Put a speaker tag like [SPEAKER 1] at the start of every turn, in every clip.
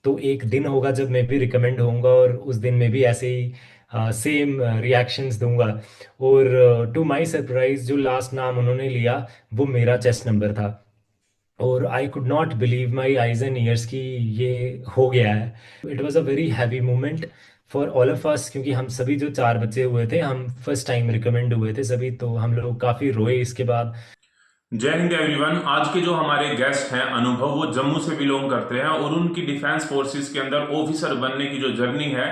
[SPEAKER 1] तो एक दिन होगा जब मैं भी रिकमेंड होऊंगा और उस दिन मैं भी ऐसे ही सेम रिएक्शंस दूंगा। और टू माय सरप्राइज जो लास्ट नाम उन्होंने लिया वो मेरा चेस्ट नंबर था। और I could not believe my eyes and years कि ये हो गया है। It was a very heavy moment for all of us, क्योंकि हम सभी जो चार बच्चे हुए थे हम फर्स्ट टाइम रिकमेंड हुए थे सभी, तो हम लोग काफ़ी रोए इसके बाद।
[SPEAKER 2] जय हिंद एवरीवन। आज के जो हमारे गेस्ट हैं अनुभव, वो जम्मू से बिलोंग करते हैं और उनकी डिफेंस फोर्सेस के अंदर ऑफिसर बनने की जो जर्नी है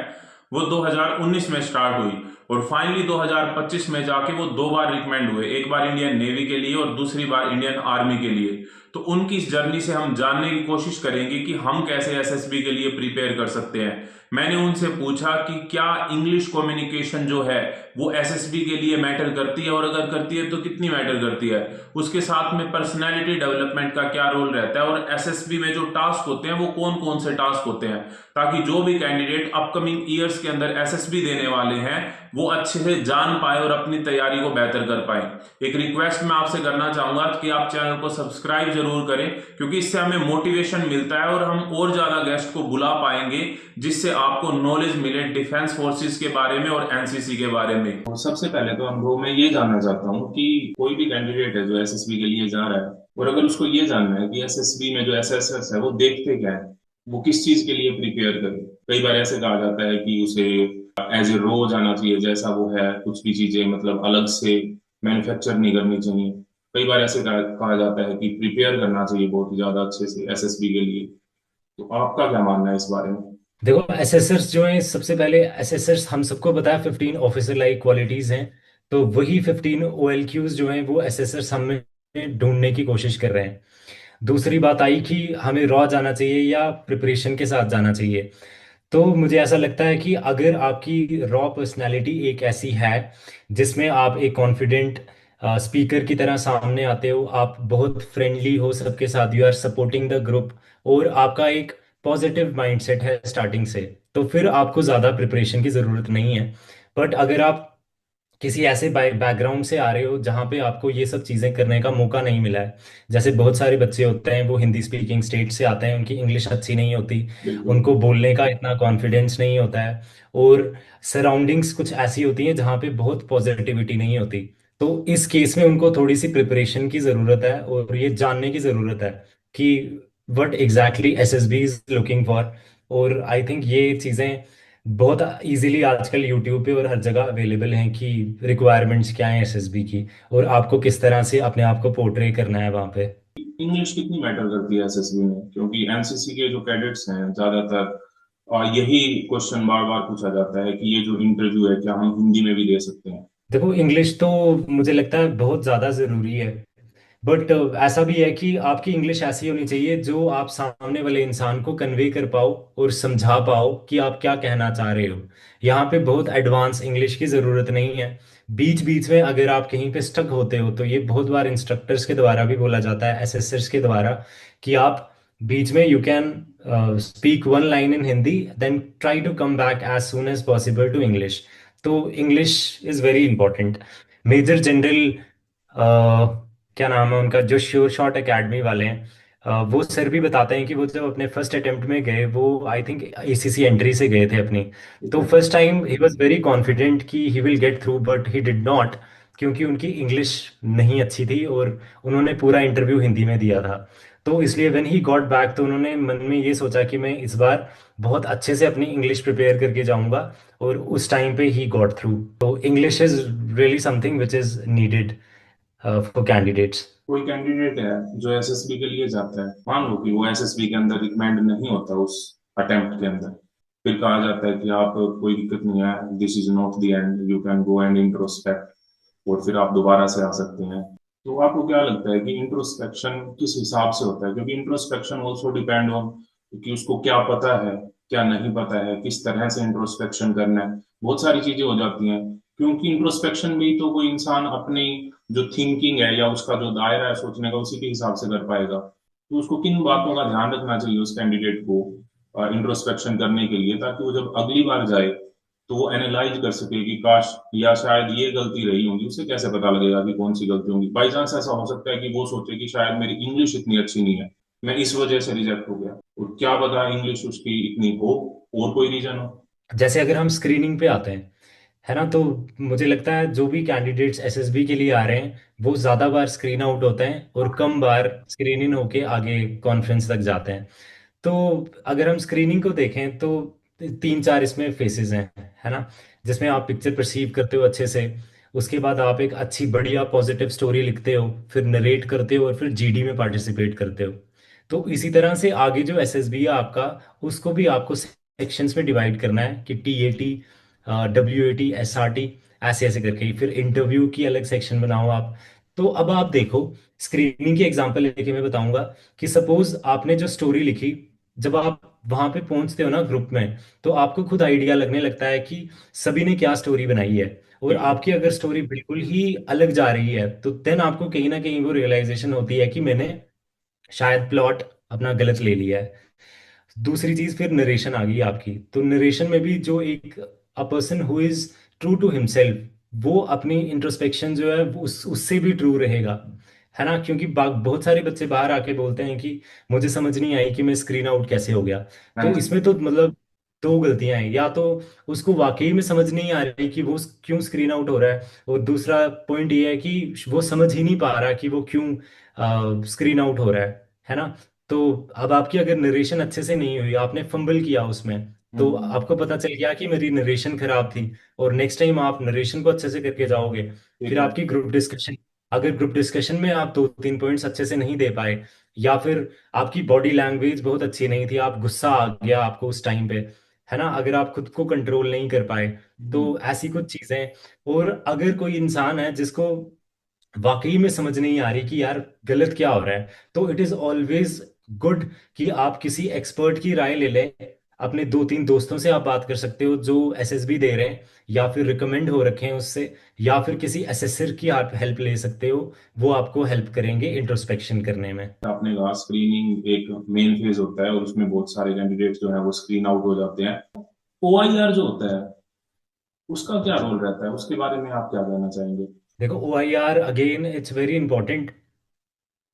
[SPEAKER 2] वो 2019 में स्टार्ट हुई और फाइनली 2025 में जाके वो दो बार रिकमेंड हुए, एक बार इंडियन नेवी के लिए और दूसरी बार इंडियन आर्मी के लिए। तो उनकी इस जर्नी से हम जानने की कोशिश करेंगे कि हम कैसे एसएसबी के लिए प्रिपेयर कर सकते हैं। मैंने उनसे पूछा कि क्या इंग्लिश कम्युनिकेशन जो है वो एसएसबी के लिए मैटर करती है और अगर करती है तो कितनी मैटर करती है। उसके साथ में पर्सनैलिटी डेवलपमेंट का क्या रोल रहता है और एसएसबी में जो टास्क होते हैं वो कौन कौन से टास्क होते हैं, ताकि जो भी कैंडिडेट अपकमिंग ईयर्स के अंदर एसएसबी देने वाले हैं वो अच्छे से जान पाए और अपनी तैयारी को बेहतर कर पाए। एक रिक्वेस्ट मैं आपसे करना चाहूंगा कि आप चैनल को सब्सक्राइब जरूर करें, क्योंकि इससे हमें मोटिवेशन मिलता है और हम और ज्यादा गेस्ट को बुला पाएंगे जिससे आपको नॉलेज मिले डिफेंस फोर्सेस के बारे में और एनसीसी के बारे में। और सबसे पहले तो अनुभव मैं ये जानना चाहता हूँ कि कोई भी कैंडिडेट है जो एसएसबी के लिए जा रहा है और अगर उसको ये जानना है कि एसएसबी में जो एसएसएस है वो देखते क्या है, वो किस चीज के लिए प्रिपेयर करे। कई बार ऐसे कहा जाता है कि उसे एज ए रो जाना चाहिए जैसा वो है, कुछ भी चीजें मतलब अलग से मैन्युफैक्चर नहीं करनी चाहिए। कई बार ऐसे कहा जाता है कि प्रिपेयर करना चाहिए बहुत ही ज्यादा अच्छे से एसएसबी के लिए। तो आपका क्या मानना है इस बारे में?
[SPEAKER 1] देखो एसेसर्स जो हैं, सबसे पहले एसेसर्स हम सबको पता है 15 ऑफिसर लाइक क्वालिटीज हैं। तो वही 15 OLQs जो हैं वो एसेसर्स हमें ढूंढने की कोशिश कर रहे हैं। दूसरी बात आई कि हमें रॉ जाना चाहिए या प्रिपरेशन के साथ जाना चाहिए। तो मुझे ऐसा लगता है कि अगर आपकी रॉ पर्सनैलिटी एक ऐसी है जिसमें आप एक कॉन्फिडेंट स्पीकर की तरह सामने आते हो, आप बहुत फ्रेंडली हो सबके साथ, you are supporting the group, और आपका एक पॉजिटिव माइंडसेट है स्टार्टिंग से, तो फिर आपको ज़्यादा प्रिपरेशन की ज़रूरत नहीं है। बट अगर आप किसी ऐसे बैकग्राउंड से आ रहे हो जहाँ पे आपको ये सब चीज़ें करने का मौका नहीं मिला है, जैसे बहुत सारे बच्चे होते हैं वो हिंदी स्पीकिंग स्टेट से आते हैं, उनकी इंग्लिश अच्छी नहीं होती,
[SPEAKER 2] बिल्कुल।
[SPEAKER 1] उनको बोलने का इतना कॉन्फिडेंस नहीं होता है, और सराउंडिंग्स कुछ ऐसी होती हैं जहाँ पे बहुत पॉजिटिविटी नहीं होती। तो इस केस में उनको थोड़ी सी प्रिपरेशन की ज़रूरत है और ये जानने की ज़रूरत है कि what exactly SSB is looking for. और आई थिंक ये चीज़ें बहुत इजीली आजकल यूट्यूब पे और हर जगह अवेलेबल हैं कि रिक्वायरमेंट्स क्या हैं एसएसबी की, और आपको किस तरह से अपने आप को पोर्ट्रे करना है वहाँ पे।
[SPEAKER 2] इंग्लिश कितनी मैटर करती है एसएसबी में, क्योंकि एनसीसी के जो कैडेट्स हैं ज्यादातर यही क्वेश्चन बार बार पूछा जाता है कि ये जो इंटरव्यू है क्या हम हिंदी में भी दे सकते हैं।
[SPEAKER 1] देखो इंग्लिश तो मुझे लगता है बहुत ज़्यादा ज़रूरी है, बट ऐसा भी है कि आपकी इंग्लिश ऐसी होनी चाहिए जो आप सामने वाले इंसान को कन्वे कर पाओ और समझा पाओ कि आप क्या कहना चाह रहे हो। यहाँ पे बहुत एडवांस इंग्लिश की ज़रूरत नहीं है। बीच बीच में अगर आप कहीं पे स्टक होते हो, तो ये बहुत बार इंस्ट्रक्टर्स के द्वारा भी बोला जाता है, एसेसर्स के द्वारा, कि आप बीच में you can speak one line in Hindi, then try to come back as soon as possible to English. तो English is very important. Major general क्या नाम है उनका, जो श्योर शॉट एकेडमी वाले हैं, वो सर भी बताते हैं कि वो जब अपने फर्स्ट अटेम्प्ट में गए, वो आई थिंक एसीसी एंट्री से गए थे अपनी।
[SPEAKER 2] ठीक
[SPEAKER 1] तो
[SPEAKER 2] है।
[SPEAKER 1] First time he was very confident कि he will get through, but he did not, क्योंकि उनकी इंग्लिश नहीं अच्छी थी और उन्होंने पूरा इंटरव्यू हिंदी में दिया था। तो इसलिए व्हेन ही गॉट बैक, तो उन्होंने मन में ये सोचा कि मैं इस बार बहुत अच्छे से अपनी इंग्लिश प्रिपेयर करके जाऊंगा, और उस टाइम पे ही गॉट थ्रू। तो English is really something which is needed for candidates.
[SPEAKER 2] कोई कैंडिडेट है जो एसएसबी के लिए जाता है, मान लो कि वो एसएसबी के अंदर रिकमेंड नहीं होता उस अटेम्प्ट के अंदर, फिर कहा जाता है कि आप कोई दिक्कत नहीं है, this is not the end, you can go and introspect और फिर आप दोबारा से आ सकते हैं। तो आपको क्या लगता है कि इंट्रोस्पेक्शन किस हिसाब से होता है, क्योंकि इंट्रोस्पेक्शन ऑल्सो डिपेंड ऑन कि उसको क्या पता है, क्या नहीं पता है, किस तरह से इंट्रोस्पेक्शन करना है, बहुत सारी चीजें हो जाती हैं। क्योंकि इंट्रोस्पेक्शन में ही तो कोई इंसान अपनी जो थिंकिंग है या उसका जो दायरा है सोचने का उसी के हिसाब से कर पाएगा। तो उसको किन बातों का ध्यान रखना चाहिए उस कैंडिडेट को इंट्रोस्पेक्शन करने के लिए, ताकि वो जब अगली बार जाए तो वो एनालाइज कर सके कि काश या शायद ये गलती रही होगी। उसे कैसे पता लगेगा कि कौन सी गलती होगी? बाई चांस ऐसा हो सकता है कि वो सोचे कि शायद मेरी इंग्लिश इतनी अच्छी नहीं है, मैं इस वजह से रिजेक्ट हो गया। और क्या पता इंग्लिश उसकी इतनी हो, और कोई रीजन हो।
[SPEAKER 1] जैसे अगर हम स्क्रीनिंग पे आते हैं, है ना, तो मुझे लगता है जो भी कैंडिडेट्स एसएसबी के लिए आ रहे हैं वो ज़्यादा बार स्क्रीन आउट होते हैं और कम बार स्क्रीन इन होके आगे कॉन्फ्रेंस तक जाते हैं। तो अगर हम स्क्रीनिंग को देखें तो तीन चार इसमें फेसेस हैं, है ना, जिसमें आप पिक्चर परसीव करते हो अच्छे से। उसके बाद आप एक अच्छी बढ़िया पॉजिटिव स्टोरी लिखते हो, फिर नरेट करते हो और फिर जीडी में पार्टिसिपेट करते हो। तो इसी तरह से आगे जो एसएसबी है आपका, उसको भी आपको सेक्शंस में डिवाइड करना है कि टीएटी, डब्ल्यूएटी, एसआरटी, ऐसे ऐसे करके फिर इंटरव्यू की अलग सेक्शन बनाओ आप। तो अब आप देखो, स्क्रीनिंग की एग्जांपल लेके मैं बताऊंगा कि सपोज आपने जो स्टोरी लिखी, जब आप वहां पे पहुंचते हो ना ग्रुप में, तो आपको खुद आइडिया लगने लगता है कि सभी ने क्या स्टोरी बनाई है। और
[SPEAKER 2] ठीक है।
[SPEAKER 1] आपकी अगर स्टोरी बिल्कुल ही अलग जा रही है तो देन आपको कहीं ना कहीं वो रियलाइजेशन होती है कि मैंने शायद प्लॉट अपना गलत ले लिया है। दूसरी चीज फिर नरेशन आ गई आपकी। तो नरेशन में भी जो एक a person who is true to himself, वो अपनी इंट्रोस्पेक्शन जो है वो उससे भी ट्रू रहेगा, है ना। क्योंकि बहुत सारे बच्चे बाहर आके बोलते हैं कि मुझे समझ नहीं आई कि मैं स्क्रीन आउट कैसे हो गया।
[SPEAKER 2] हाँ
[SPEAKER 1] तो
[SPEAKER 2] जी।
[SPEAKER 1] इसमें तो मतलब दो गलतियां हैं, या तो उसको वाकई में समझ नहीं आ रही कि वो क्यों स्क्रीन आउट हो रहा है, और दूसरा पॉइंट ये है कि वो समझ ही नहीं पा रहा कि वो क्यों स्क्रीन आउट हो रहा है ना। तो अब आपकी अगर नरेशन अच्छे से नहीं हुई, आपने फंबल किया उसमें, तो
[SPEAKER 2] हम्म।
[SPEAKER 1] आपको पता चल गया कि मेरी नरेशन खराब थी, और नेक्स्ट टाइम आप नरेशन को अच्छे से करके जाओगे।
[SPEAKER 2] ठीक
[SPEAKER 1] फिर
[SPEAKER 2] है।
[SPEAKER 1] आपकी ग्रुप डिस्कशन, अगर ग्रुप डिस्कशन में आप दो तीन पॉइंट्स अच्छे से नहीं दे पाए, या फिर आपकी बॉडी लैंग्वेज बहुत अच्छी नहीं थी, आप गुस्सा आ गया आपको उस टाइम पे, है ना, अगर आप खुद को कंट्रोल नहीं कर पाए,
[SPEAKER 2] हम्म।
[SPEAKER 1] तो ऐसी कुछ चीजें। और अगर कोई इंसान है जिसको वाकई में समझ नहीं आ रही कि यार गलत क्या हो रहा है, तो इट इज ऑलवेज गुड कि आप किसी एक्सपर्ट की राय ले लें। अपने दो तीन दोस्तों से आप बात कर सकते हो जो एसएसबी दे रहे हैं, या फिर रिकमेंड हो रखे हैं उससे, या फिर किसी एसेसर की आप हेल्प ले सकते हो। वो आपको हेल्प करेंगे इंट्रोस्पेक्शन करने में।
[SPEAKER 2] आपने कहा स्क्रीनिंग एक मेन फेज होता है और उसमें बहुत सारे कैंडिडेट्स जो है वो स्क्रीन आउट हो जाते हैं। ओआईआर जो होता है उसका क्या रोल रहता है, उसके बारे में आप क्या कहना चाहेंगे?
[SPEAKER 1] देखो, O I R again it's very important.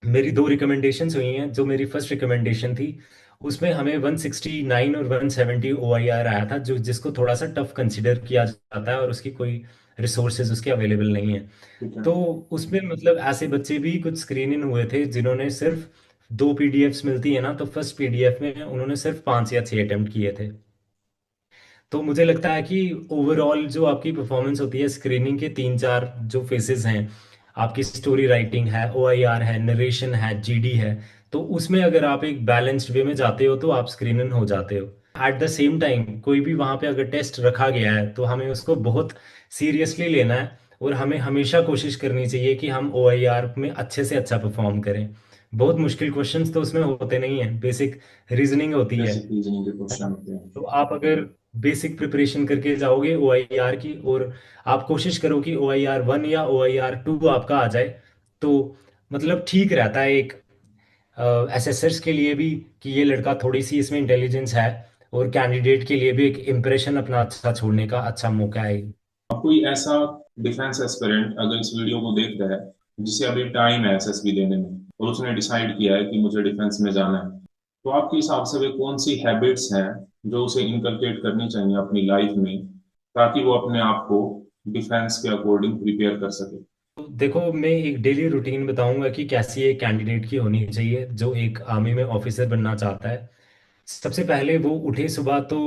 [SPEAKER 1] मेरी दो रिकमेंडेशंस हुई हैं। जो मेरी फर्स्ट रिकमेंडेशन थी, उसमें हमें 169 और 170 OIR आया था, जो जिसको थोड़ा सा टफ कंसिडर किया जाता है और उसकी कोई रिसोर्सेज उसके अवेलेबल नहीं है।
[SPEAKER 2] ठीक है।
[SPEAKER 1] तो उसमें मतलब ऐसे बच्चे भी कुछ स्क्रीन इन हुए थे जिन्होंने सिर्फ दो पीडीएफ्स मिलती है ना, तो फर्स्ट पीडीएफ में उन्होंने सिर्फ 5 या 6 अटेम्प्ट किए थे। तो मुझे लगता है कि ओवरऑल जो आपकी परफॉर्मेंस होती है स्क्रीनिंग के तीन चार जो फेसेस हैं, आपकी स्टोरी राइटिंग है, OIR है, नरेशन है, जीडी है, तो उसमें अगर आप एक बैलेंस्ड वे में जाते हो तो आप स्क्रीन इन हो जाते हो। एट द सेम टाइम कोई भी वहाँ पे अगर टेस्ट रखा गया है तो हमें उसको बहुत सीरियसली लेना है, और हमें हमेशा कोशिश करनी चाहिए कि हम OIR में अच्छे से अच्छा परफॉर्म करें। बहुत मुश्किल क्वेश्चंस तो उसमें होते नहीं हैं, बेसिक रीजनिंग होती है।
[SPEAKER 2] बेसिक रीजनिंग के क्वेश्चन होते हैं।
[SPEAKER 1] तो आप अगर बेसिक प्रिपरेशन करके जाओगे OIR की, और आप कोशिश करो कि OIR 1 या OIR 2 आपका आ जाए, तो मतलब ठीक रहता है एक एसेसर्स के लिए भी कि ये लड़का थोड़ी सी इसमें इंटेलिजेंस है, और कैंडिडेट के लिए भी एक इम्प्रेशन अपना अच्छा छोड़ने का अच्छा मौका है।
[SPEAKER 2] अब कोई ऐसा डिफेंस एस्पिरेंट अगर इस वीडियो को देख रहा है जिसे अभी टाइम है एसएसबी देने में, और उसने डिसाइड किया है कि मुझे डिफेंस में जाना है, तो आपके हिसाब से वे कौन सी हैबिट्स हैं जो उसे इनकलकेट करनी चाहिए अपनी लाइफ में, ताकि वो अपने आप को डिफेंस के अकॉर्डिंग प्रिपेयर कर सके?
[SPEAKER 1] तो देखो, मैं एक डेली रूटीन बताऊंगा कि कैसी एक कैंडिडेट की होनी चाहिए जो एक आर्मी में ऑफिसर बनना चाहता है। सबसे पहले वो उठे सुबह तो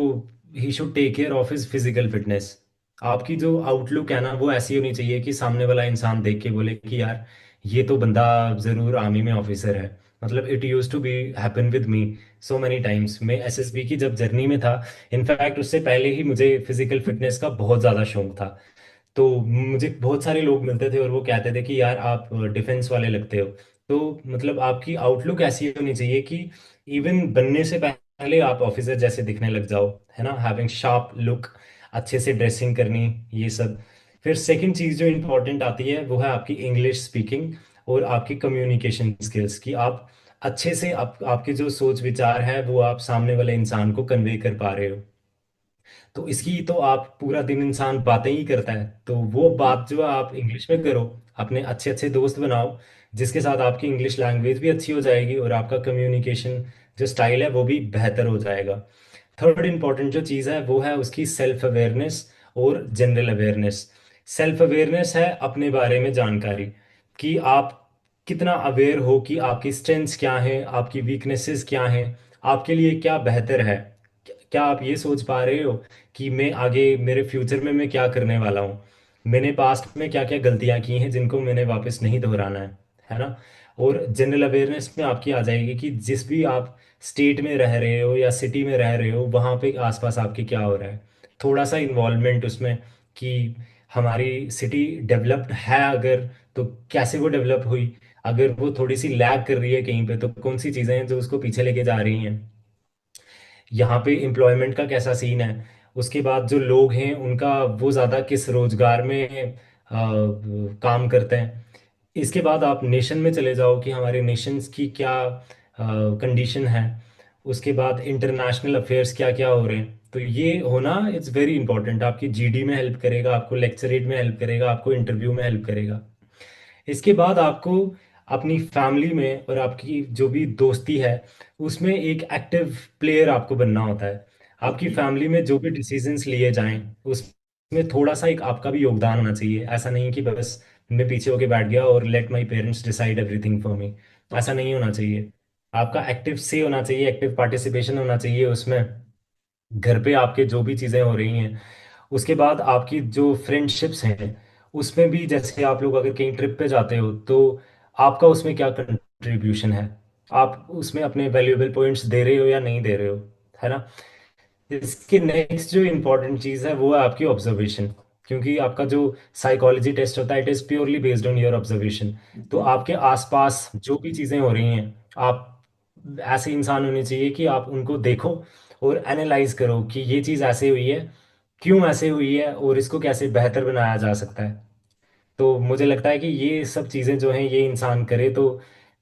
[SPEAKER 1] he should take care of his physical fitness. आपकी जो आउटलुक है ना वो ऐसी होनी चाहिए कि सामने वाला इंसान देख के बोले कि यार ये तो बंदा जरूर आर्मी में ऑफिसर है। मतलब it use to be happen with me so many times. मैं एसएसबी की जब जर्नी में था, इनफैक्ट उससे पहले ही मुझे फिजिकल फिटनेस का बहुत ज़्यादा शौक था। तो मुझे बहुत सारे लोग मिलते थे और वो कहते थे कि यार आप डिफेंस वाले लगते हो। तो मतलब आपकी आउटलुक ऐसी होनी चाहिए कि इवन बनने से पहले आप ऑफिसर जैसे दिखने लग जाओ, है ना, हैविंग शार्प लुक, अच्छे से ड्रेसिंग करनी, ये सब। फिर सेकंड चीज़ जो इम्पोर्टेंट आती है वो है आपकी इंग्लिश स्पीकिंग और आपकी कम्युनिकेशन स्किल्स, कि आप अच्छे से आपके जो सोच विचार है वो आप सामने वाले इंसान को कन्वे कर पा रहे हो। तो इसकी तो आप पूरा दिन इंसान बातें ही करता है, तो वो बात जो है आप इंग्लिश में करो, अपने अच्छे अच्छे दोस्त बनाओ जिसके साथ आपकी इंग्लिश लैंग्वेज भी अच्छी हो जाएगी और आपका कम्युनिकेशन जो स्टाइल है वो भी बेहतर हो जाएगा। थर्ड इम्पॉर्टेंट जो चीज़ है वो है उसकी सेल्फ अवेयरनेस और जनरल अवेयरनेस। सेल्फ अवेयरनेस है अपने बारे में जानकारी, कि आप कितना अवेयर हो कि आपकी स्ट्रेंथ्स क्या हैं, आपकी वीकनेसेस क्या हैं, आपके लिए क्या बेहतर है। क्या आप ये सोच पा रहे हो कि मैं आगे मेरे फ्यूचर में मैं क्या करने वाला हूँ, मैंने पास्ट में क्या क्या गलतियाँ की हैं जिनको मैंने वापस नहीं दोहराना है ना। और जनरल अवेयरनेस में आपकी आ जाएगी कि जिस भी आप स्टेट में रह रहे हो या सिटी में रह रहे हो वहाँ पे आसपास आपके क्या हो रहा है। थोड़ा सा इन्वॉल्वमेंट उसमें, कि हमारी सिटी डेवलप्ड है अगर, तो कैसे वो डेवलप हुई, अगर वो थोड़ी सी लैग कर रही है कहीं पे तो कौन सी चीज़ें हैं जो उसको पीछे लेके जा रही हैं, यहाँ पे एम्प्लॉयमेंट का कैसा सीन है, उसके बाद जो लोग हैं उनका वो ज़्यादा किस रोजगार में काम करते हैं। इसके बाद आप नेशन में चले जाओ कि हमारे नेशंस की क्या कंडीशन है। उसके बाद इंटरनेशनल अफेयर्स क्या क्या हो रहे हैं, तो ये होना इट्स वेरी इंपॉर्टेंट, आपकी जीडी में हेल्प करेगा, आपको लेक्चरेट में हेल्प करेगा, आपको इंटरव्यू में हेल्प करेगा। इसके बाद आपको अपनी फैमिली में और आपकी जो भी दोस्ती है उसमें एक एक्टिव प्लेयर आपको बनना होता है। आपकी
[SPEAKER 2] ओके।
[SPEAKER 1] फैमिली में जो भी डिसीजंस लिए जाएं उसमें थोड़ा सा एक आपका भी योगदान होना चाहिए। ऐसा नहीं कि बस मैं पीछे होके बैठ गया और let my parents decide everything for me. ऐसा
[SPEAKER 2] ओके।
[SPEAKER 1] नहीं होना चाहिए। आपका एक्टिव से होना चाहिए, एक्टिव पार्टिसिपेशन होना चाहिए उसमें, घर पे आपके जो भी चीज़ें हो रही हैं। उसके बाद आपकी जो फ्रेंडशिप्स हैं उसमें भी, जैसे आप लोग अगर कहीं ट्रिप पे जाते हो तो आपका उसमें क्या कंट्रीब्यूशन है, आप उसमें अपने वैल्यूएबल पॉइंट्स दे रहे हो या नहीं दे रहे हो, है ना। इसके नेक्स्ट जो इम्पोर्टेंट चीज़ है वो है आपकी ऑब्जर्वेशन, क्योंकि आपका जो साइकोलॉजी टेस्ट होता है it is purely based on your observation. तो
[SPEAKER 2] ओके।
[SPEAKER 1] आपके आसपास जो भी चीज़ें हो रही हैं, आप ऐसे इंसान होने चाहिए कि आप उनको देखो और एनालाइज करो कि ये चीज़ ऐसे हुई है, क्यों ऐसे हुई है और इसको कैसे बेहतर बनाया जा सकता है। तो मुझे लगता है कि ये सब चीज़ें जो हैं ये इंसान करे तो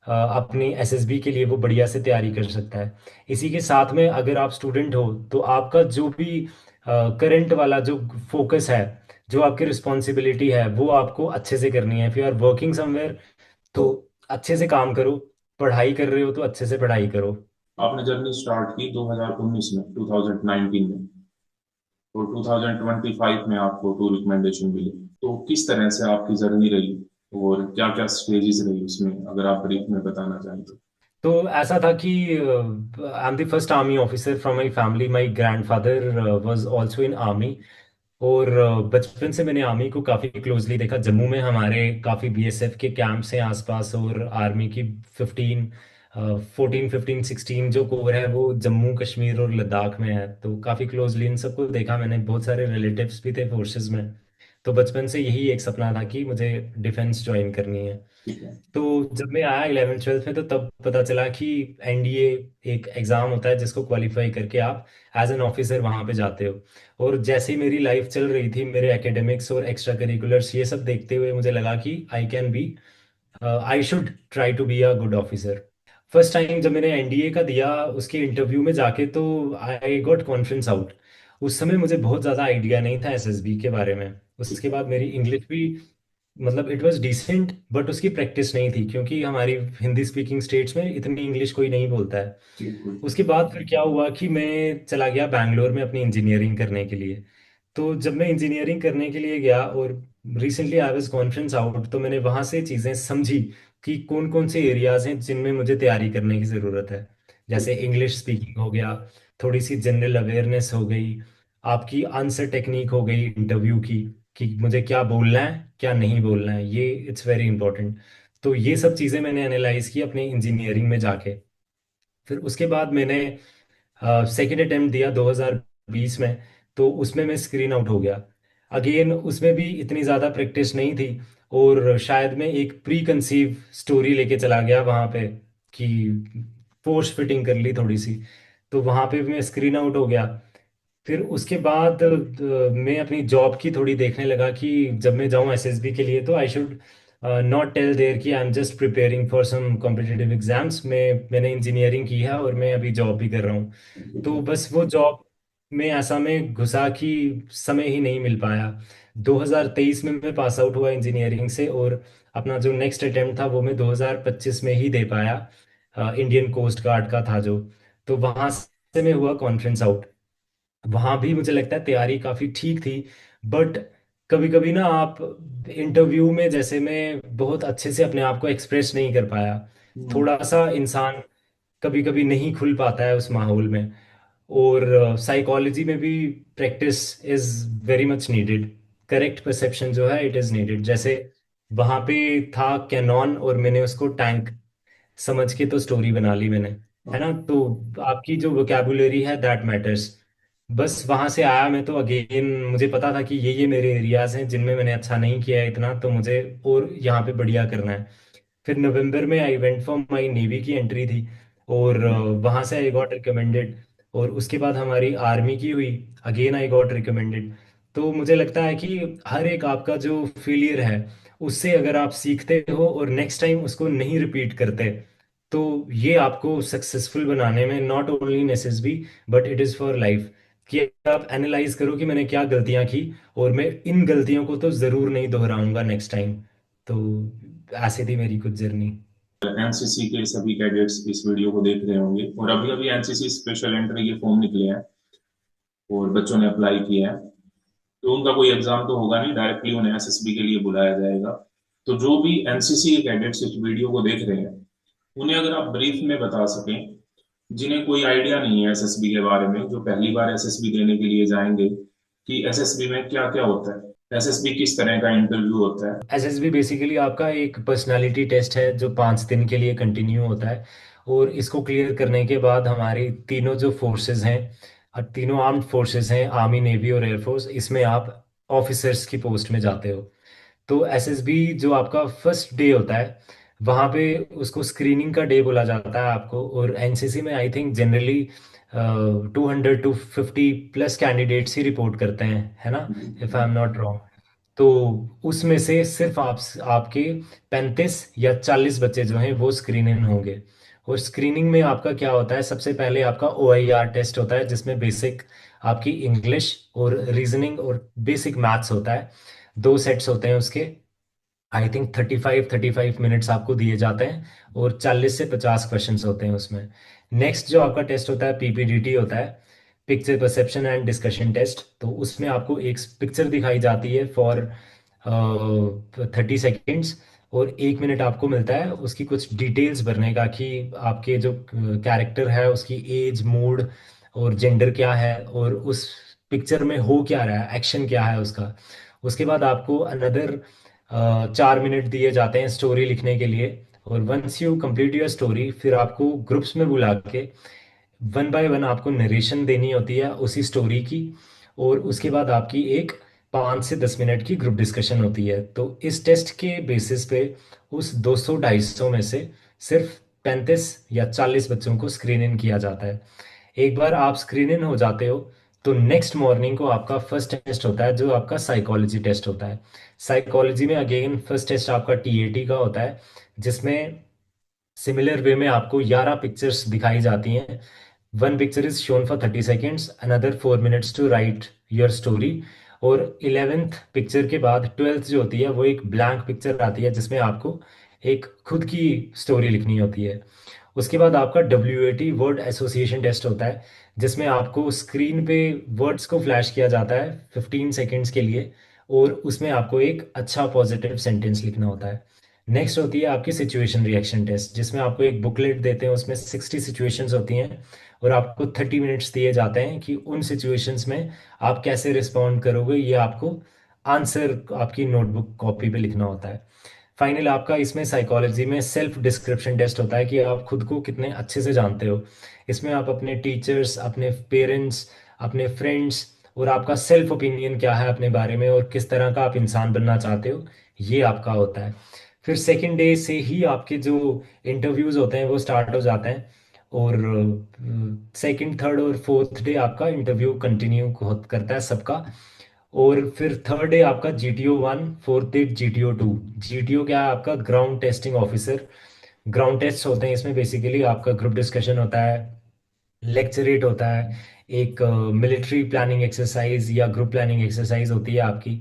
[SPEAKER 1] अपनी एसएसबी के लिए वो बढ़िया से तैयारी कर सकता है। इसी के साथ में अगर आप स्टूडेंट हो तो आपका जो भी करंट वाला जो फोकस है, जो आपकी रिस्पॉन्सिबिलिटी है वो आपको अच्छे से करनी है। If you are working somewhere तो अच्छे से काम करो, पढ़ाई कर रहे हो तो अच्छे से पढ़ाई करो।
[SPEAKER 2] आपने जर्नी स्टार्ट की 2019 में, 2019 में, और 2025 में आपको टू रिकमेंडेशन मिली। तो किस तरह से आपकी जर्नी रही और क्या क्या स्टेजेस रही उसमें, अगर आप ब्रीफ में बताना चाहें तो।
[SPEAKER 1] तो ऐसा था कि I am the first army officer from my family, my grandfather was also in army. और बचपन से मैंने आर्मी को काफ़ी क्लोजली देखा। जम्मू में हमारे काफ़ी बीएसएफ के कैंप्स हैं आसपास, और आर्मी की 15 14 15 16 जो कोर है वो जम्मू कश्मीर और लद्दाख में है। तो काफ़ी क्लोजली इन सबको देखा मैंने, बहुत सारे रिलेटिव्स भी थे फोर्सेस में। तो बचपन से यही एक सपना था कि मुझे डिफेंस ज्वाइन करनी है।
[SPEAKER 2] ठीक है।
[SPEAKER 1] तो जब मैं आया 11th 12th में तो तब पता चला कि एनडीए एक एग्ज़ाम होता है जिसको क्वालिफाई करके आप एज एन ऑफिसर वहाँ पे जाते हो। और जैसे ही मेरी लाइफ चल रही थी, मेरे एकेडमिक्स और एक्स्ट्रा करिकुलर्स ये सब देखते हुए मुझे लगा कि I can be, I should try to be a good officer. First time जब मैंने एनडीए का दिया उसके इंटरव्यू में जाके तो आई गॉट कॉन्फिडेंस आउट। उस समय मुझे बहुत ज़्यादा आइडिया नहीं था एसएसबी के बारे में।
[SPEAKER 2] ठीक
[SPEAKER 1] उसके
[SPEAKER 2] है।
[SPEAKER 1] बाद मेरी इंग्लिश भी, मतलब इट वाज डिसेंट, बट उसकी प्रैक्टिस नहीं थी क्योंकि हमारी हिंदी स्पीकिंग स्टेट्स में इतनी इंग्लिश कोई नहीं बोलता है।
[SPEAKER 2] बिल्कुल।
[SPEAKER 1] उसके बाद फिर क्या हुआ कि मैं चला गया बैंगलोर में अपनी इंजीनियरिंग करने के लिए। तो जब मैं इंजीनियरिंग करने के लिए गया और recently I was conference out, तो मैंने वहाँ से चीज़ें समझी कि कौन कौन से एरियाज हैं जिनमें मुझे तैयारी करने की ज़रूरत है। जैसे इंग्लिश स्पीकिंग हो गया, थोड़ी सी जनरल अवेयरनेस हो गई, आपकी आंसर टेक्निक हो गई इंटरव्यू की, कि मुझे क्या बोलना है क्या नहीं बोलना है, ये इट्स वेरी इंपॉर्टेंट। तो ये सब चीज़ें मैंने एनालाइज की अपनी इंजीनियरिंग में जाके। फिर उसके बाद मैंने सेकेंड अटेम्प्ट दिया 2020 में। तो उसमें मैं स्क्रीन आउट हो गया। अगेन उसमें भी इतनी ज़्यादा प्रैक्टिस नहीं थी, और शायद मैं एक प्री कंसीव स्टोरी लेके चला गया वहाँ पे, कि फोर्स फिटिंग कर ली थोड़ी सी। तो वहाँ पे भी मैं स्क्रीन आउट हो गया। फिर उसके बाद मैं अपनी जॉब की थोड़ी देखने लगा कि जब मैं जाऊँ एसएसबी के लिए तो I should not tell there कि I am just preparing for some competitive exams. मैंने इंजीनियरिंग की है और मैं अभी जॉब भी कर रहा हूँ।
[SPEAKER 2] ठीक
[SPEAKER 1] तो
[SPEAKER 2] है।
[SPEAKER 1] बस वो जॉब में ऐसा में घुसा कि समय ही नहीं मिल पाया। 2023 में मैं पास आउट हुआ इंजीनियरिंग से, और अपना जो नेक्स्ट अटेम्प्ट था वो मैं 2025 में ही दे पाया। इंडियन कोस्ट गार्ड का था जो। तो वहाँ से मैं हुआ कॉन्फ्रेंस आउट। वहाँ भी मुझे लगता है तैयारी काफ़ी ठीक थी, बट कभी कभी ना आप इंटरव्यू में जैसे मैं बहुत अच्छे से अपने आप को एक्सप्रेस नहीं कर पाया।
[SPEAKER 2] हम्म।
[SPEAKER 1] थोड़ा सा इंसान कभी कभी नहीं खुल पाता है उस माहौल में। और साइकोलॉजी में भी practice is very much needed. Correct perception जो है इट इज नीडेड। जैसे वहां पे था कैनॉन, और मैंने उसको टैंक समझ के तो स्टोरी बना ली मैंने, है ना। तो आपकी जो वोकैबुलरी है दैट मैटर्स। बस वहां से आया मैं तो अगेन मुझे पता था कि ये मेरे एरियाज हैं जिनमें मैंने अच्छा नहीं किया है इतना, तो मुझे और यहाँ पे बढ़िया करना है। फिर नवंबर में I went for my navy की एंट्री थी, और वहाँ से आई गॉट रिकमेंडेड। और उसके बाद हमारी आर्मी की हुई, अगेन आई गॉट रिकमेंडेड। तो मुझे लगता है कि हर एक आपका जो फेलियर है उससे अगर आप सीखते हो और नेक्स्ट टाइम उसको नहीं रिपीट करते, तो ये आपको सक्सेसफुल बनाने में not only in SSB but it is for life. कि आप एनालाइज करो कि मैंने क्या गलतियां की, और मैं इन गलतियों को तो ज़रूर नहीं दोहराऊंगा नेक्स्ट टाइम। तो ऐसी थी मेरी कुछ जर्नी।
[SPEAKER 2] एनसीसी के सभी कैडेट्स इस वीडियो को देख रहे होंगे, और अभी अभी एनसीसी स्पेशल एंट्री के फॉर्म निकले हैं और बच्चों ने अप्लाई किया है। तो उनका कोई एग्जाम तो होगा नहीं, डायरेक्टली उन्हें एसएसबी के लिए बुलाया जाएगा। तो जो भी एनसीसी के कैडेट्स इस वीडियो को देख रहे हैं, उन्हें अगर आप ब्रीफ में बता सकें, जिन्हें कोई आइडिया नहीं है एसएसबी के बारे में, जो पहली बार एसएसबी देने के लिए जाएंगे, कि एसएसबी में क्या क्या होता है, एसएसबी किस तरह का इंटरव्यू होता है।
[SPEAKER 1] एसएसबी बेसिकली आपका एक पर्सनालिटी टेस्ट है जो 5 दिन के लिए कंटिन्यू होता है। और इसको क्लियर करने के बाद हमारी तीनों जो फोर्सेस हैं, तीनों आर्म्ड फोर्सेस हैं, आर्मी नेवी और एयरफोर्स, इसमें आप ऑफिसर्स की पोस्ट में जाते हो। तो एसएसबी जो आपका फर्स्ट डे होता है वहाँ पे उसको स्क्रीनिंग का डे बोला जाता है आपको। और एनसीसी में I think generally 200 to 50 plus candidates he report करते हैं, है ना, if I am not wrong. तो उसमें से सिर्फ आपके 35 या 40 बच्चे जो हैं वो स्क्रीन इन होंगे। और स्क्रीनिंग में आपका क्या होता है, सबसे पहले आपका ओआईआर टेस्ट होता है जिसमें बेसिक आपकी इंग्लिश और रीजनिंग और बेसिक मैथ्स होता है। 2 सेट्स होते हैं उसके। आई थिंक 35 मिनट्स आपको दिए जाते हैं, और 40 से 50 क्वेश्चंस होते हैं उसमें। नेक्स्ट जो आपका टेस्ट होता है पीपीडीटी होता है, picture perception and discussion test. तो उसमें आपको एक पिक्चर दिखाई जाती है फॉर 30 सेकेंड्स, और 1 मिनट आपको मिलता है उसकी कुछ डिटेल्स भरने का कि आपके जो कैरेक्टर है उसकी एज, मूड और जेंडर क्या है, और उस पिक्चर में हो क्या रहा है, एक्शन क्या है उसका। उसके बाद आपको अनदर 4 मिनट दिए जाते हैं स्टोरी लिखने के लिए। और once you complete your story फिर आपको ग्रुप्स में बुला के वन बाय वन आपको नरेशन देनी होती है उसी स्टोरी की। और उसके बाद आपकी एक 5 से 10 मिनट की ग्रुप डिस्कशन होती है। तो इस टेस्ट के बेसिस पे उस 200-250 में से सिर्फ 35 या 40 बच्चों को स्क्रीन इन किया जाता है। एक बार आप स्क्रीन इन हो जाते हो तो नेक्स्ट मॉर्निंग को आपका फर्स्ट टेस्ट होता है जो आपका साइकोलॉजी टेस्ट होता है। साइकोलॉजी में अगेन फर्स्ट टेस्ट आपका टीएटी का होता है, जिसमें सिमिलर वे में आपको 11 पिक्चर्स दिखाई जाती हैं। One picture is shown for 30 seconds, another 4 minutes to write your story. और 11th पिक्चर के बाद 12th जो होती है वो एक ब्लैंक पिक्चर आती है जिसमें आपको एक खुद की स्टोरी लिखनी होती है। उसके बाद आपका WAT वर्ड एसोसिएशन टेस्ट होता है, जिसमें आपको स्क्रीन पे वर्ड्स को फ्लैश किया जाता है 15 सेकेंड्स के लिए, और उसमें आपको एक अच्छा पॉजिटिव सेंटेंस लिखना होता है। नेक्स्ट होती है आपकी सिचुएशन रिएक्शन टेस्ट, जिसमें आपको एक बुकलेट देते हैं, उसमें 60 सिचुएशंस होती हैं, और आपको 30 मिनट्स दिए जाते हैं कि उन सिचुएशंस में आप कैसे रिस्पॉन्ड करोगे, ये आपको आंसर आपकी नोटबुक कॉपी पे लिखना होता है। फाइनल आपका इसमें साइकोलॉजी में सेल्फ डिस्क्रिप्शन टेस्ट होता है कि आप खुद को कितने अच्छे से जानते हो। इसमें आप अपने टीचर्स, अपने पेरेंट्स, अपने फ्रेंड्स और आपका सेल्फ ओपिनियन क्या है अपने बारे में, और किस तरह का आप इंसान बनना चाहते हो, ये आपका होता है। फिर सेकेंड डे से ही आपके जो इंटरव्यूज होते हैं वो स्टार्ट हो जाते हैं। और सेकंड, थर्ड और फोर्थ डे आपका इंटरव्यू कंटिन्यू करता है सबका। और फिर थर्ड डे आपका GTO 1, fourth day GTO 2। GTO क्या है, आपका ground testing officer. Ground test होते हैं इसमें, बेसिकली आपका ग्रुप डिस्कशन होता है, लेक्चरेट होता है, एक मिलिट्री प्लानिंग एक्सरसाइज या ग्रुप प्लानिंग एक्सरसाइज होती है आपकी।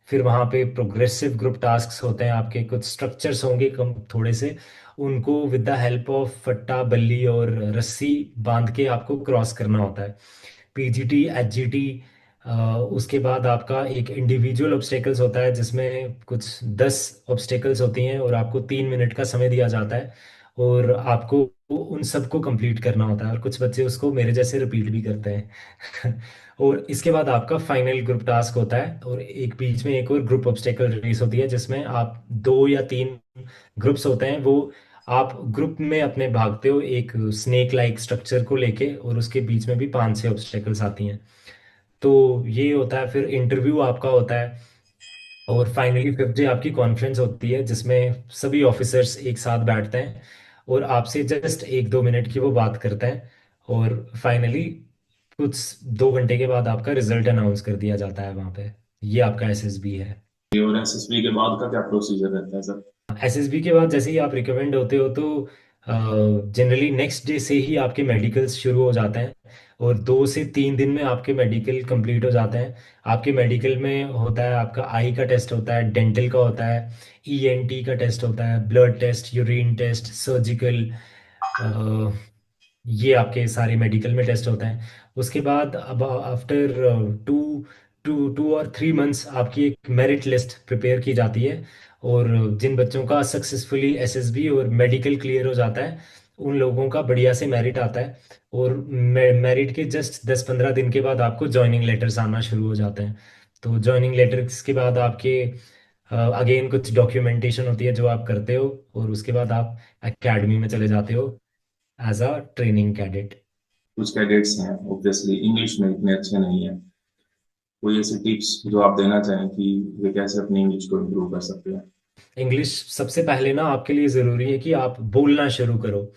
[SPEAKER 1] फिर वहाँ पे प्रोग्रेसिव ग्रुप टास्क्स होते हैं आपके, कुछ स्ट्रक्चर्स होंगे कम थोड़े से, उनको विद द हेल्प ऑफ फट्टा बल्ली और रस्सी बांध के आपको क्रॉस करना होता है। PGT, HGT. उसके बाद आपका एक इंडिविजुअल ऑब्स्टेकल्स होता है जिसमें कुछ 10 ऑब्स्टेकल्स होती हैं और आपको 3 मिनट का समय दिया जाता है, और आपको उन सबको कंप्लीट करना होता है, और कुछ बच्चे उसको मेरे जैसे रिपीट भी करते हैं। और इसके बाद आपका फाइनल ग्रुप टास्क होता है, और एक बीच में एक और ग्रुप ऑब्स्टेकल रेस होती है जिसमें आप 2 या 3 ग्रुप्स होते हैं, वो आप ग्रुप में अपने भागते हो एक स्नेक लाइक स्ट्रक्चर को लेके, और उसके बीच में भी 5 6 ऑब्स्टेकल्स आती हैं। तो ये होता है, फिर इंटरव्यू आपका होता है, और फाइनली 5th डे आपकी कॉन्फ्रेंस होती है जिसमें सभी ऑफिसर्स एक साथ बैठते हैं और आपसे जस्ट 1 2 मिनट की वो बात करते हैं, और फाइनली कुछ 2 घंटे के बाद आपका रिजल्ट अनाउंस कर दिया जाता है वहाँ पे। ये आपका एसएसबी है।
[SPEAKER 2] और एसएसबी के बाद का क्या प्रोसीजर रहता है सर?
[SPEAKER 1] एसएसबी के बाद जैसे ही आप रिकमेंड होते हो तो जनरली नेक्स्ट डे से ही आपके मेडिकल्स शुरू हो जाते हैं, और 2 से 3 दिन में आपके मेडिकल कंप्लीट हो जाते हैं। आपके मेडिकल में होता है, आपका आई का टेस्ट होता है, डेंटल का होता है, ईएनटी का टेस्ट होता है, blood test, urine test, surgical, ये आपके सारे मेडिकल में टेस्ट होते हैं। उसके बाद अब आफ्टर टू टू 2 और 3 मंथ्स आपकी एक मेरिट लिस्ट प्रिपेयर की जाती है, और जिन बच्चों का सक्सेसफुली एसएसबी और मेडिकल क्लियर हो जाता है उन लोगों का बढ़िया से मेरिट आता है, और मेरिट के जस्ट 10 15 दिन के बाद आपको ज्वाइनिंग लेटर्स आना शुरू हो जाते हैं। तो ज्वाइनिंग लेटर्स के बाद आपके अगेन कुछ डॉक्यूमेंटेशन होती है जो आप करते हो, और उसके बाद आप एकेडमी में चले जाते हो एज अ ट्रेनिंग कैडेट।
[SPEAKER 2] कुछ कैडेट्स हैं ऑब्वियसली इंग्लिश में इतने अच्छे नहीं है, कोई ऐसी टिप्स जो आप देना चाहें कि वे कैसे अपनी इंग्लिश को इम्प्रूव कर सकते हैं?
[SPEAKER 1] इंग्लिश सबसे पहले ना आपके लिए ज़रूरी है कि आप बोलना शुरू करो।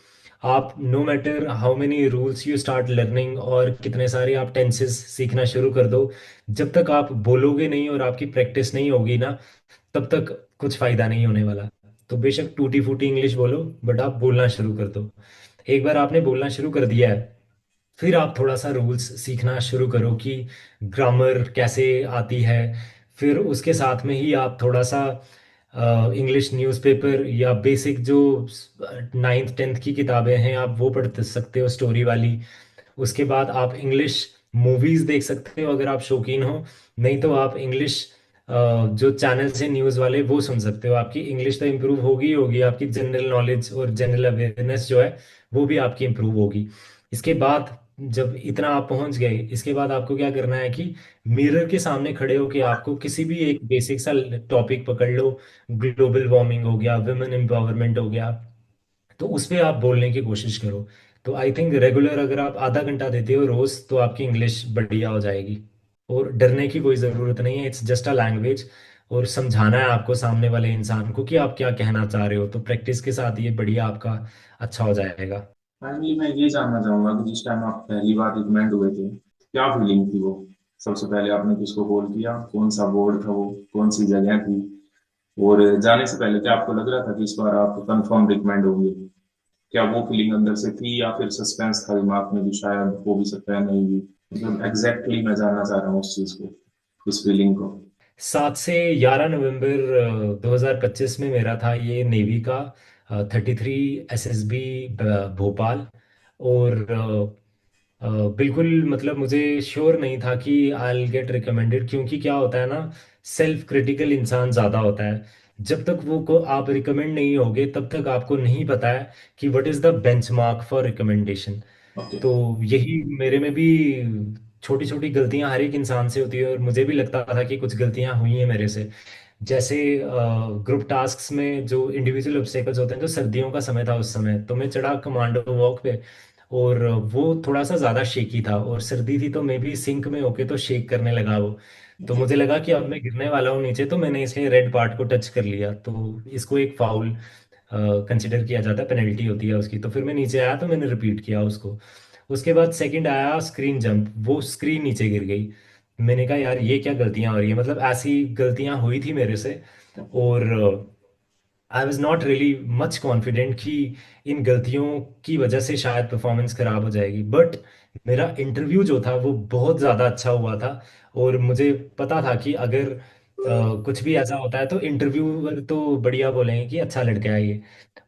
[SPEAKER 1] आप no matter how many rules you start learning, और कितने सारे आप टेंसेस सीखना शुरू कर दो, जब तक आप बोलोगे नहीं और आपकी प्रैक्टिस नहीं होगी ना, तब तक कुछ फ़ायदा नहीं होने वाला। तो बेशक टूटी फूटी इंग्लिश बोलो, बट आप बोलना शुरू कर दो। एक बार आपने बोलना शुरू कर दिया है, फिर आप थोड़ा सा रूल्स सीखना शुरू करो कि ग्रामर कैसे आती है। फिर उसके साथ में ही आप थोड़ा सा इंग्लिश न्यूज़पेपर या बेसिक जो 9th 10th की किताबें हैं आप वो पढ़ सकते हो, स्टोरी वाली। उसके बाद आप इंग्लिश मूवीज देख सकते हो अगर आप शौकीन हो, नहीं तो आप इंग्लिश जो चैनल्स हैं न्यूज़ वाले वो सुन सकते हो। आपकी इंग्लिश तो इम्प्रूव होगी ही होगी, आपकी जनरल नॉलेज और जनरल अवेयरनेस जो है वो भी आपकी इम्प्रूव होगी। इसके बाद जब इतना आप पहुंच गए, इसके बाद आपको क्या करना है कि मिरर के सामने खड़े होके आपको किसी भी एक बेसिक सा टॉपिक पकड़ लो। ग्लोबल वार्मिंग हो गया, वुमेन एम्पावरमेंट हो गया, तो उस पे आप बोलने की कोशिश करो। तो आई थिंक रेगुलर अगर आप आधा घंटा देते हो रोज तो आपकी इंग्लिश बढ़िया हो जाएगी। और डरने की कोई ज़रूरत नहीं है, इट्स जस्ट अ लैंग्वेज, और समझाना है आपको सामने वाले इंसान को कि आप क्या कहना चाह रहे हो, तो प्रैक्टिस के साथ ये बढ़िया आपका अच्छा हो जाएगा।
[SPEAKER 2] फाइनली मैं ये जानना चाहूंगा कि जिस टाइम आप पहली बार रिकमेंड हुए थे, क्या फीलिंग थी वो? सबसे पहले आपने किसको कॉल किया, कौन सा बोर्ड था वो, कौन सी जगह थी? और जाने से पहले क्या आपको लग रहा था कि इस बार आप कंफर्म रिकमेंड होंगे? क्या वो फीलिंग अंदर से थी या फिर सस्पेंस था दिमाग में कि शायद हो भी सकता है नहीं भी? मतलब एग्जैक्टली मैं जानना चाह रहा हूँ उस चीज को, उस फीलिंग को।
[SPEAKER 1] 7 से 11 नवंबर 2025 में मेरा था ये नेवी का 33 एसएसबी भोपाल। और बिल्कुल मतलब मुझे श्योर नहीं था कि आई विल गेट रिकमेंडेड, क्योंकि क्या होता है ना, सेल्फ क्रिटिकल इंसान ज़्यादा होता है। जब तक वो को आप रिकमेंड नहीं होगे तब तक आपको नहीं पता है कि what is the benchmark for recommendation.
[SPEAKER 2] Okay.
[SPEAKER 1] तो यही मेरे में भी छोटी छोटी गलतियां हर एक इंसान से होती है, और मुझे भी लगता था कि कुछ गलतियां हुई हैं मेरे से। जैसे ग्रुप टास्क्स में जो इंडिविजुअल ऑब्स्टेकल्स होते हैं, तो सर्दियों का समय था उस समय, तो मैं चढ़ा कमांडो वॉक पे, और वो थोड़ा सा ज़्यादा शेकी था, और सर्दी थी तो मैं भी सिंक में होके तो शेक करने लगा वो। तो
[SPEAKER 2] ओके।
[SPEAKER 1] मुझे लगा कि अब मैं गिरने वाला हूँ नीचे, तो मैंने इसे रेड पार्ट को टच कर लिया, तो इसको एक फाउल कंसिडर किया जाता है, पेनल्टी होती है उसकी। तो फिर मैं नीचे आया तो मैंने रिपीट किया उसको। उसके बाद सेकंड आया स्क्रीन जंप, वो स्क्रीन नीचे गिर गई। मैंने कहा यार ये क्या गलतियां हो रही है, मतलब ऐसी गलतियां हुई थी मेरे से।
[SPEAKER 2] ओके।
[SPEAKER 1] और I was not really much confident कि इन गलतियों की वजह से शायद परफॉर्मेंस खराब हो जाएगी, बट मेरा इंटरव्यू जो था वो बहुत ज़्यादा अच्छा हुआ था। और मुझे पता था कि अगर कुछ भी ऐसा होता है तो इंटरव्यूअर तो बढ़िया बोलेंगे कि अच्छा लड़का है ये।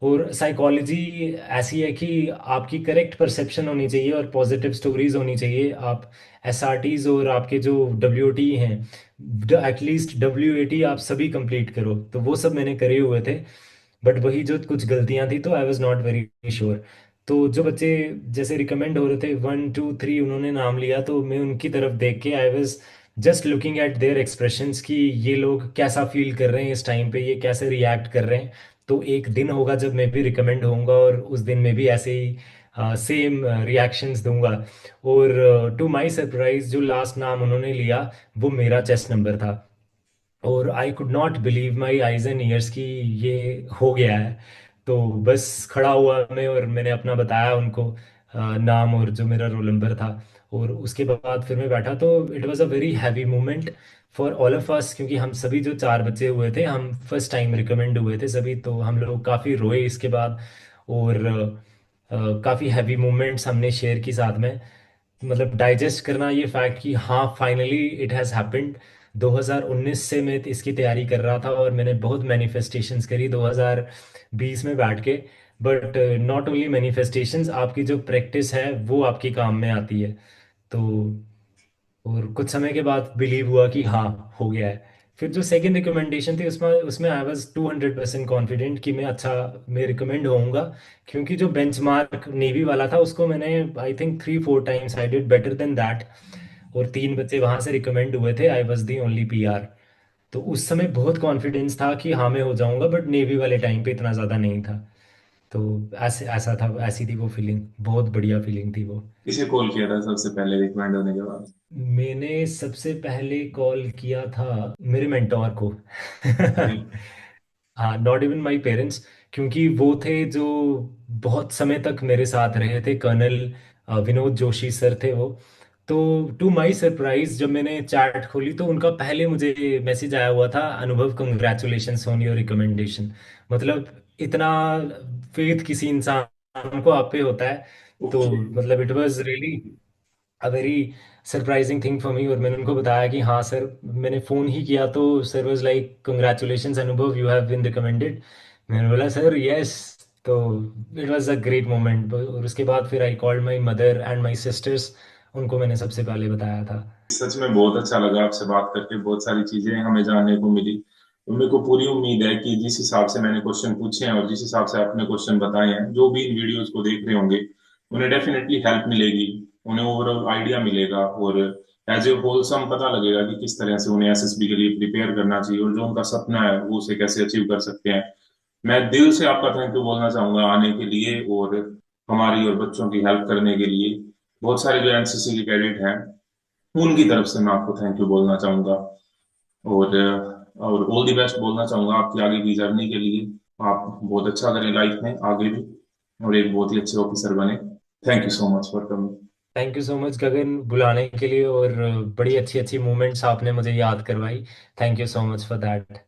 [SPEAKER 1] और साइकोलॉजी ऐसी है कि आपकी करेक्ट परसेप्शन होनी चाहिए और पॉजिटिव स्टोरीज होनी चाहिए। आप एसआरटीज और आपके जो डब्ल्यूटी हैं, एटलीस्ट डब्ल्यूएटी आप सभी कंप्लीट करो। तो वो सब मैंने करे हुए थे। बट वही जो कुछ गलतियां थी तो I was not very sure. तो जो बच्चे जैसे रिकमेंड हो रहे थे 1 2 3 उन्होंने नाम लिया, तो मैं उनकी तरफ देख के I was just looking at there expressions कि ये लोग कैसा फील कर रहे हैं इस टाइम पे, ये कैसे रिएक्ट कर रहे हैं। तो एक दिन होगा जब मैं भी रिकमेंड होऊंगा और उस दिन मैं भी ऐसे ही सेम रिएक्शंस दूंगा। और टू माय सरप्राइज जो लास्ट नाम उन्होंने लिया वो मेरा चेस्ट नंबर था। और I could not believe my eyes and years कि ये हो गया है। तो बस खड़ा हुआ मैं और मैंने अपना बताया उनको नाम और जो मेरा रोल नंबर था। और उसके बाद फिर मैं बैठा तो it was a very heavy moment for all of us, क्योंकि हम सभी जो 4 बच्चे हुए थे हम फर्स्ट टाइम रिकमेंड हुए थे सभी, तो हम लोग काफ़ी रोए इसके बाद। और काफ़ी हैवी मोमेंट्स हमने शेयर की साथ में। मतलब डाइजेस्ट करना ये फैक्ट कि हाँ फाइनली इट हैज़ हैपेंड। 2019 से मैं इसकी तैयारी कर रहा था और मैंने बहुत मैनिफेस्टेशंस करी 2020 में बैठ के। बट नॉट ओनली मैनिफेस्टेशंस, आपकी जो प्रैक्टिस है वो आपके काम में आती है। तो और कुछ समय के बाद बिलीव हुआ कि हाँ हो गया है। फिर जो सेकंड रिकमेंडेशन थी उसमें उसमें आई वाज 200% कॉन्फिडेंट कि मैं रिकमेंड होऊंगा। क्योंकि जो बेंचमार्क नेवी वाला था उसको मैंने I think 3 4 times I did better than that. और 3 बच्चे वहां से रिकमेंड हुए थे, I was the only PR. तो उस समय बहुत कॉन्फिडेंस था कि हाँ मैं हो जाऊंगा, बट नेवी वाले टाइम पे इतना ज़्यादा नहीं था। तो ऐसे ऐसा था, ऐसी थी वो फीलिंग, बहुत बढ़िया फीलिंग थी वो।
[SPEAKER 2] किसे कॉल किया था सबसे पहले रिकमेंड होने के बाद?
[SPEAKER 1] मैंने सबसे पहले कॉल किया था मेरे मेंटोर को।
[SPEAKER 2] अरे,
[SPEAKER 1] हाँ, नॉट इवन माई पेरेंट्स, क्योंकि वो थे जो बहुत समय तक मेरे साथ रहे थे। कर्नल विनोद जोशी सर थे वो। तो टू माई सरप्राइज जब मैंने चैट खोली तो उनका पहले मुझे मैसेज आया हुआ था, अनुभव कंग्रेचुलेशंस ऑन योर रिकमेंडेशन। मतलब इतना फेथ किसी इंसान को आप पे होता है। तो
[SPEAKER 2] ओके।
[SPEAKER 1] मतलब it was really a very surprising thing for me. और मैंने उनको बताया कि हाँ सर, मैंने फ़ोन ही किया तो सर वाज लाइक कंग्रेचुलेशंस अनुभव, यू हैव बीन रिकमेंडेड। मैंने बोला सर यस। तो it was a great moment. और उसके बाद फिर I called my mother and my sisters, उनको मैंने सबसे पहले बताया था।
[SPEAKER 2] सच में बहुत अच्छा लगा आपसे बात करके, बहुत सारी चीजें हमें जानने को मिली। तो मेरे को पूरी उम्मीद है कि जिस हिसाब से मैंने क्वेश्चन पूछे हैं और जिस हिसाब से आपने क्वेश्चन बताए हैं, जो भी इन वीडियोस को देख रहे होंगे उन्हें डेफिनेटली हेल्प मिलेगी, उन्हें ओवरऑल आइडिया मिलेगा और एज ए होलसम पता लगेगा कि किस तरह से उन्हें एसएसबी के लिए प्रिपेयर करना चाहिए और जो उनका सपना है वो उसे कैसे अचीव कर सकते हैं। मैं दिल से आपका थैंक यू बोलना चाहूंगा आने के लिए और हमारी और बच्चों की हेल्प करने के लिए। बहुत सारे जो एनसीसी के कैडेट हैं उनकी तरफ से मैं आपको थैंक यू बोलना चाहूंगा और ऑल द बेस्ट बोलना चाहूंगा आपकी आगे की जर्नी के लिए। आप बहुत अच्छा करें लाइफ में आगे भी और एक बहुत ही अच्छे ऑफिसर बने। Thank you so much for coming.
[SPEAKER 1] Thank you so much Gagan बुलाने के लिए, और बड़ी अच्छी अच्छी मोमेंट्स आपने मुझे याद करवाई। Thank you so much for that.